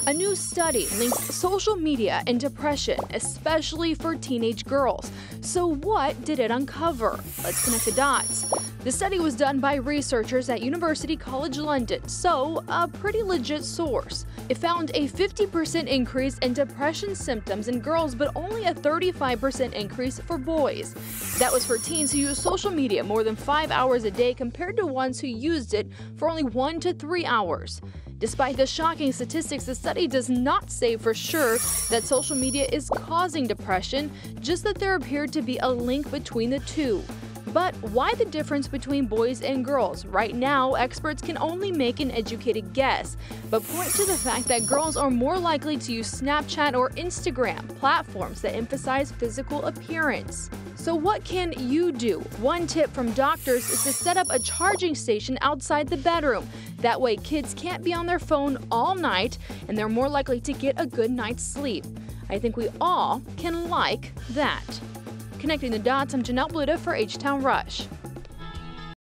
A new study links social media and depression, especially for teenage girls. So what did it uncover? Let's connect the dots. The study was done by researchers at University College London, so a pretty legit source. It found a 50% increase in depression symptoms in girls, but only a 35% increase for boys. That was for teens who use social media more than 5 hours a day compared to ones who used it for only 1 to 3 hours. Despite the shocking statistics, the study does not say for sure that social media is causing depression, just that there appeared to be a link between the two. But why the difference between boys and girls? Right now, experts can only make an educated guess, but point to the fact that girls are more likely to use Snapchat or Instagram, platforms that emphasize physical appearance. So what can you do? One tip from doctors is to set up a charging station outside the bedroom. That way kids can't be on their phone all night and they're more likely to get a good night's sleep. I think we all can like that. Connecting the dots, I'm Janelle Bluda for H-Town Rush.